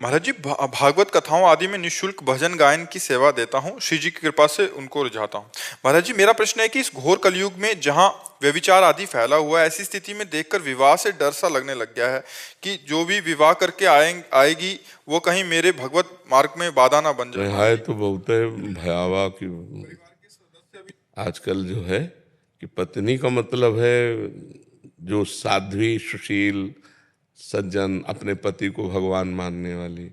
महाराज जी, भागवत कथाओं आदि में निःशुल्क भजन गायन की सेवा देता हूँ। श्री जी की कृपा से उनको रिझाता हूँ। महाराज जी, मेरा प्रश्न है कि इस घोर कलयुग में जहाँ व्यभिचार आदि फैला हुआ है, ऐसी स्थिति में देखकर विवाह से डर सा लगने लग गया है कि जो भी विवाह करके आएगी वो कहीं मेरे भगवत मार्ग में बाधा ना बन जाए। है तो बहुत भयावह कि आजकल जो है कि पत्नी का मतलब है जो साध्वी सुशील सज्जन अपने पति को भगवान मानने वाली।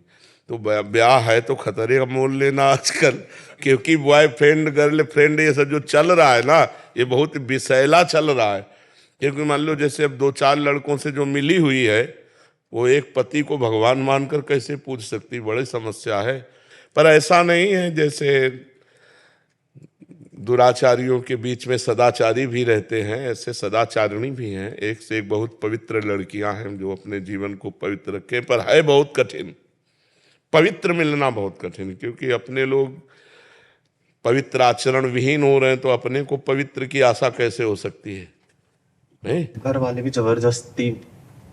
तो ब्याह है तो खतरे का मोल लेना आजकल, क्योंकि बॉयफ्रेंड गर्लफ्रेंड ये सब जो चल रहा है ना, ये बहुत विषैला चल रहा है। क्योंकि मान लो जैसे अब 2-4 लड़कों से जो मिली हुई है, वो एक पति को भगवान मानकर कैसे पूछ सकती, बड़ी समस्या है। पर ऐसा नहीं है, जैसे दुराचारियों के बीच में सदाचारी भी रहते हैं, ऐसे सदाचारिणी भी हैं। एक से एक बहुत पवित्र लड़कियां हैं जो अपने जीवन को पवित्र रखें, पर है बहुत कठिन, पवित्र मिलना बहुत कठिन। क्योंकि अपने लोग पवित्र आचरण विहीन हो रहे हैं, तो अपने को पवित्र की आशा कैसे हो सकती है? नहीं, घर वाले भी जबरदस्ती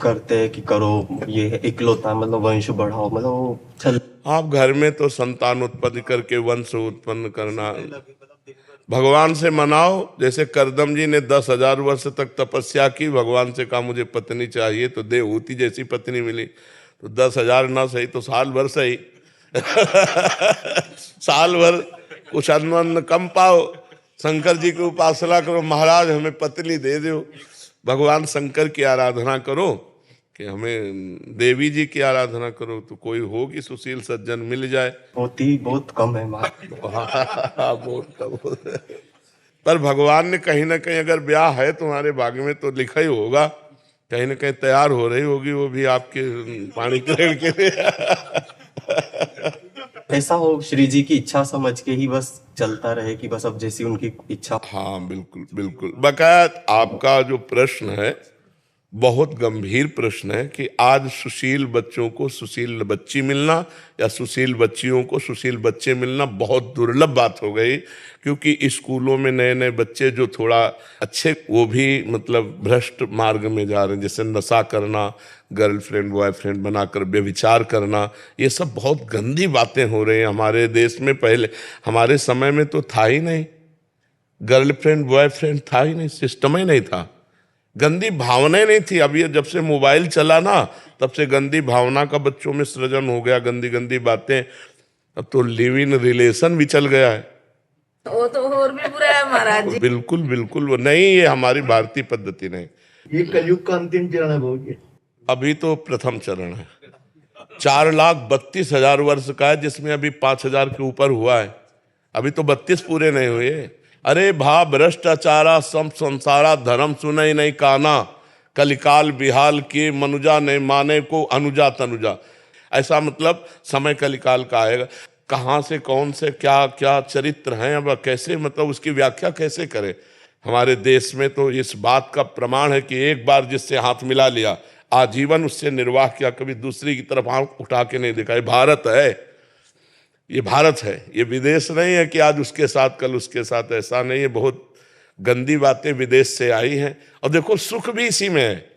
करते हैं कि करो, ये इकलौता मतलब वंश बढ़ाओ, मतलब चल। आप घर में तो संतान उत्पन्न करके वंश उत्पन्न करना, भगवान से मनाओ। जैसे करदम जी ने 10,000 वर्ष तक तपस्या की, भगवान से कहा मुझे पत्नी चाहिए, तो देवहूति जैसी पत्नी मिली। तो 10,000 ना सही तो साल भर सही साल भर कुछ अन्न कम पाओ, शंकर जी की उपासना करो, महाराज हमें पत्नी दे दो। भगवान शंकर की आराधना करो कि हमें देवी जी की आराधना करो, तो कोई होगी सुशील सज्जन मिल जाए। होती बहुत कम है माँ। बहुत कम। पर भगवान ने कहीं ना कहीं, अगर ब्याह है तुम्हारे भाग्य में तो लिखा ही होगा, कहीं ना कहीं तैयार हो रही होगी वो भी आपके पाणी ग्रहण के लिए। ऐसा हो श्री जी की इच्छा समझ के ही बस चलता रहे कि बस अब जैसी उनकी इच्छा। हाँ बिल्कुल बिल्कुल। बकाया आपका जो प्रश्न है बहुत गंभीर प्रश्न है कि आज सुशील बच्चों को सुशील बच्ची मिलना या सुशील बच्चियों को सुशील बच्चे मिलना बहुत दुर्लभ बात हो गई। क्योंकि स्कूलों में नए नए बच्चे जो थोड़ा अच्छे, वो भी मतलब भ्रष्ट मार्ग में जा रहे हैं। जैसे नशा करना, गर्लफ्रेंड बॉयफ्रेंड बनाकर व्यभिचार करना, ये सब बहुत गंदी बातें हो रही हैं हमारे देश में। पहले हमारे समय में तो था ही नहीं, गर्लफ्रेंड बॉयफ्रेंड था ही नहीं, सिस्टम ही नहीं था, गंदी भावनाएं नहीं थी। अब ये जब से मोबाइल चला ना, तब से गंदी भावना का बच्चों में सृजन हो गया, गंदी गंदी बातें। अब तो लिव इन रिलेशन भी चल गया है। वो तो और भी बुरा है महाराज जी। बिल्कुल बिल्कुल, वो नहीं, ये हमारी भारतीय पद्धति नहीं। ये कलयुग का अंतिम चरण है भोगी। अभी तो प्रथम चरण है, 4,32,000 वर्ष का है, जिसमें अभी 5,000 के ऊपर हुआ है। अभी तो 32 पूरे नहीं हुए। अरे भा भ्रष्टाचारा सम संसारा धर्म सुनई नहीं काना, कलिकाल बिहाल के मनुजा ने माने को अनुजा तनुजा। ऐसा मतलब समय कलिकाल का आएगा। कहाँ से कौन से क्या क्या चरित्र हैं, अब कैसे मतलब उसकी व्याख्या कैसे करें। हमारे देश में तो इस बात का प्रमाण है कि एक बार जिससे हाथ मिला लिया, आजीवन उससे निर्वाह किया, कभी दूसरी की तरफ हाथ उठा के नहीं देखा। ये भारत है, ये भारत है, ये विदेश नहीं है कि आज उसके साथ कल उसके साथ। ऐसा नहीं है, बहुत गंदी बातें विदेश से आई हैं। और देखो सुख भी इसी में है,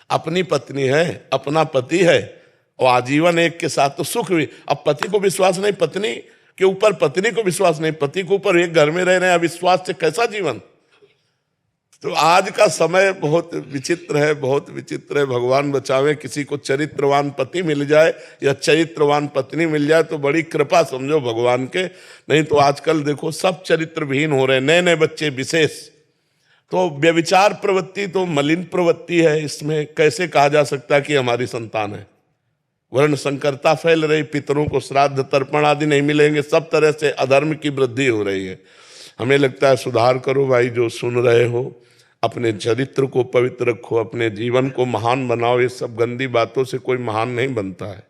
अपनी पत्नी है, अपना पति है, और आजीवन एक के साथ तो सुख भी। अब पति को विश्वास नहीं, पत्नी के ऊपर पत्नी को विश्वास नहीं, पति के ऊपर एक घर में रह रहे हैं अविश्वास से, कैसा जीवन। तो आज का समय बहुत विचित्र है, बहुत विचित्र है। भगवान बचावे, किसी को चरित्रवान पति मिल जाए या चरित्रवान पत्नी मिल जाए तो बड़ी कृपा समझो भगवान के। नहीं तो आजकल देखो सब चरित्रविहीन हो रहे हैं, नए नए बच्चे विशेष। तो व्यभिचार प्रवृत्ति तो मलिन प्रवृत्ति है, इसमें कैसे कहा जा सकता है कि हमारी संतान है। वर्ण संकरता फैल रही, पितरों को श्राद्ध तर्पण आदि नहीं मिलेंगे, सब तरह से अधर्म की वृद्धि हो रही है। हमें लगता है सुधार करो भाई, जो सुन रहे हो, अपने चरित्र को पवित्र रखो, अपने जीवन को महान बनाओ। ये सब गंदी बातों से कोई महान नहीं बनता है।